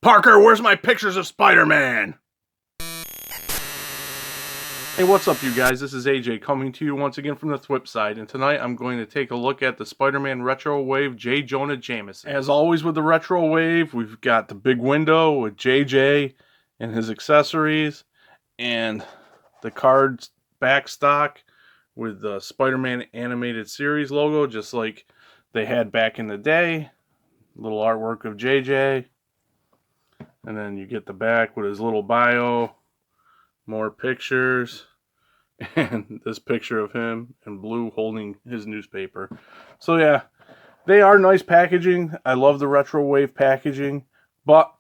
Parker, where's my pictures of Spider-Man? Hey, what's up, you guys? This is AJ coming to you once again from the Thwip side, and tonight I'm going to take a look at the Spider-Man Retro Wave J. Jonah Jameson. As always with the Retro Wave, we've got the big window with JJ and his accessories, and the cards back stock with the Spider-Man Animated Series logo, just like they had back in the day. Little artwork of JJ. And then you get the back with his little bio, more pictures, and this picture of him in blue holding his newspaper. So yeah, they are nice packaging. I love the Retro Wave packaging, but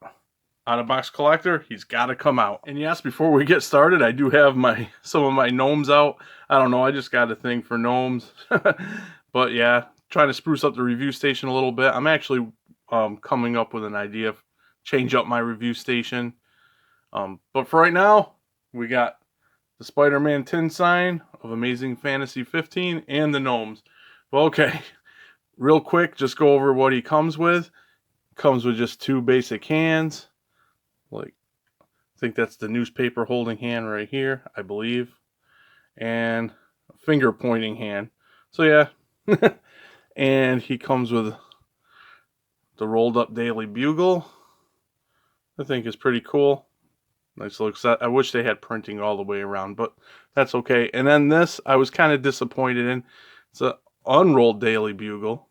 on a box collector, he's got to come out. And yes, before we get started, I do have some of my gnomes out. I don't know, I just got a thing for gnomes. But yeah, trying to spruce up the review station a little bit. I'm actually coming up with an idea of change up my review station. But for right now, we got the Spider-Man tin sign of Amazing Fantasy 15 and the gnomes. Well, okay, real quick, just go over what he comes with. Comes with just two basic hands. Like, I think that's the newspaper holding hand right here, I believe. And a finger pointing hand. So yeah. And he comes with the rolled up Daily Bugle. I think is pretty cool. Nice little set. I wish they had printing all the way around, but that's okay. And then this, I was kind of disappointed in. It's an unrolled Daily Bugle,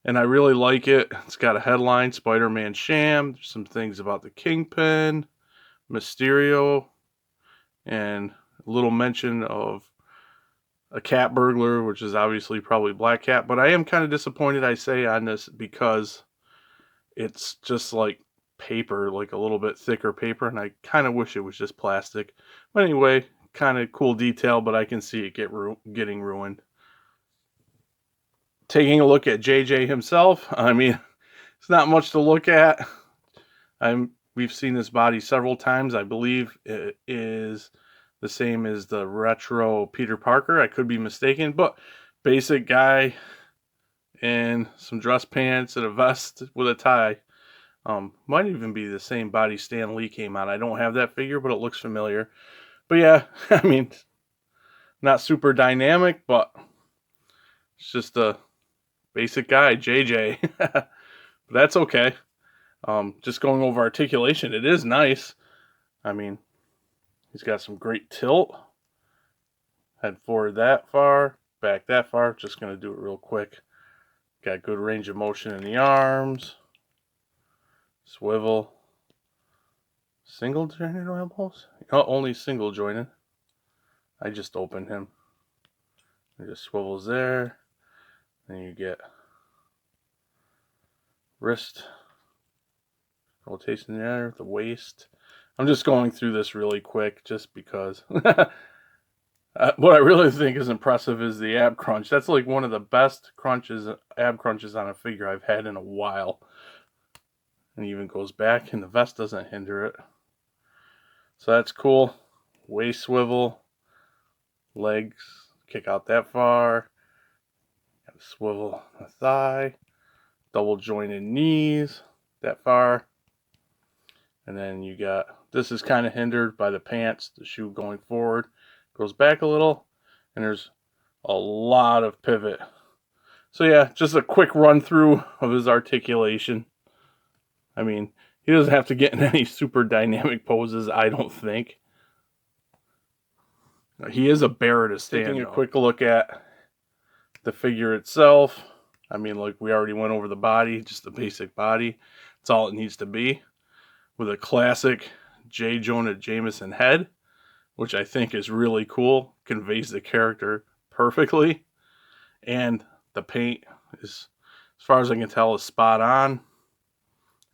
and I really like it. It's got a headline, Spider-Man Sham. There's some things about the Kingpin, Mysterio, and a little mention of a cat burglar, which is obviously probably Black Cat. But I am kind of disappointed, I say, on this because it's just like paper, like a little bit thicker paper, and I kind of wish it was just plastic. But anyway, kind of cool detail, but I can see it getting ruined. Taking a look at JJ himself, I mean, it's not much to look at. We've seen this body several times. I believe it is the same as the retro Peter Parker. I could be mistaken, but basic guy in some dress pants and a vest with a tie. Might even be the same body Stan Lee came out. I don't have that figure, but it looks familiar. But yeah, I mean, not super dynamic, but it's just a basic guy, JJ. But that's okay. Just going over articulation, it is nice. I mean, he's got some great tilt. Head forward that far, back that far. Just going to do it real quick. Got good range of motion in the arms. Swivel. Single jointed elbows? Oh, only single jointed. I just opened him. It just swivels there. Then you get wrist rotation there, the waist. I'm just going through this really quick just because. What I really think is impressive is the ab crunch. That's like one of the best ab crunches on a figure I've had in a while. And even goes back, and the vest doesn't hinder it. So that's cool. Waist swivel, legs kick out that far. Got to swivel the thigh, double jointed knees that far. And then you got, this is kind of hindered by the pants, the shoe going forward. Goes back a little, and there's a lot of pivot. So yeah, just a quick run through of his articulation. I mean, he doesn't have to get in any super dynamic poses, I don't think. He is a bear to stand. Taking a quick look at the figure itself. I mean, like we already went over the body, just the basic body. That's all it needs to be. With a classic J. Jonah Jameson head, which I think is really cool. Conveys the character perfectly. And the paint is, as far as I can tell, is spot on.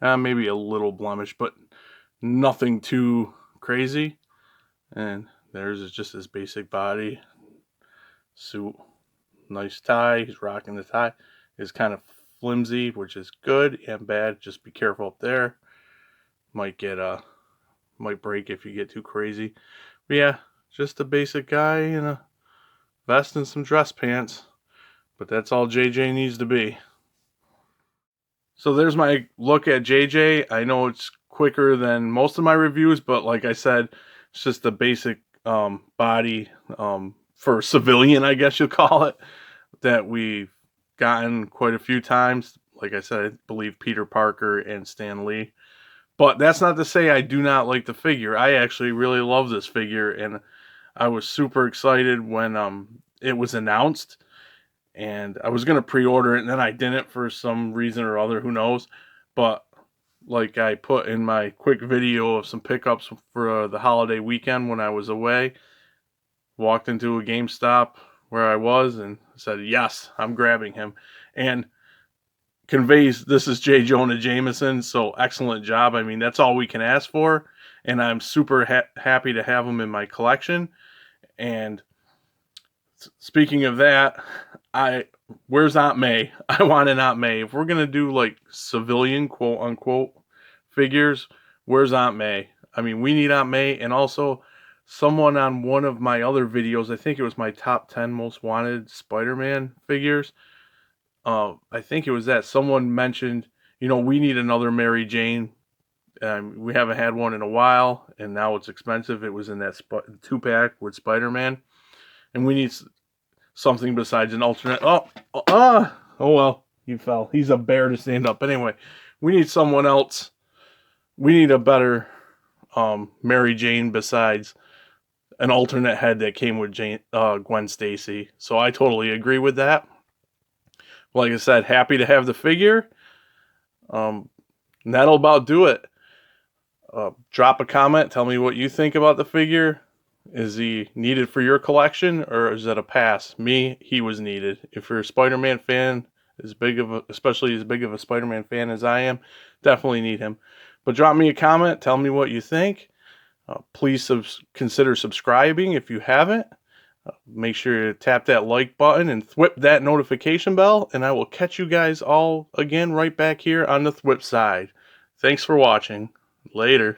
Maybe a little blemish, but nothing too crazy. And there's just his basic body. Suit. Nice tie. He's rocking the tie. It's kind of flimsy, which is good and bad. Just be careful up there. Might break if you get too crazy. But yeah, just a basic guy in a vest and some dress pants. But that's all JJ needs to be. So there's my look at JJ. I know it's quicker than most of my reviews, but like I said, it's just a basic body for civilian, I guess you'll call it, that we've gotten quite a few times. Like I said, I believe Peter Parker and Stan Lee. But that's not to say I do not like the figure. I actually really love this figure, and I was super excited when it was announced. And I was going to pre-order it, and then I didn't for some reason or other, who knows. But like I put in my quick video of some pickups for the holiday weekend when I was away, walked into a GameStop where I was and said, yes, I'm grabbing him. And conveys this is J. Jonah Jameson, so excellent job. I mean, that's all we can ask for, and I'm super happy to have him in my collection. And speaking of that, where's Aunt May? I want an Aunt May. If we're gonna do like civilian quote unquote figures, where's Aunt May? I mean, we need Aunt May. And also, someone on one of my other videos, I think it was my top 10 most wanted Spider-Man figures, I think it was that someone mentioned, you know, we need another Mary Jane. We haven't had one in a while, and now it's expensive. It was in that 2-pack with Spider-Man, and we need something besides an alternate. Oh well, he fell. He's a bear to stand up. But anyway, we need someone else. We need a better Mary Jane besides an alternate head that came with Gwen Stacy. So I totally agree with that. Like I said, happy to have the figure. That'll about do it. Drop a comment. Tell me what you think about the figure. Is he needed for your collection, or is that a pass? Me, he was needed. If you're a Spider-Man fan, especially as big of a Spider-Man fan as I am, definitely need him. But drop me a comment. Tell me what you think. Please consider subscribing if you haven't. Make sure to tap that like button and thwip that notification bell, and I will catch you guys all again right back here on the Thwip side. Thanks for watching. Later.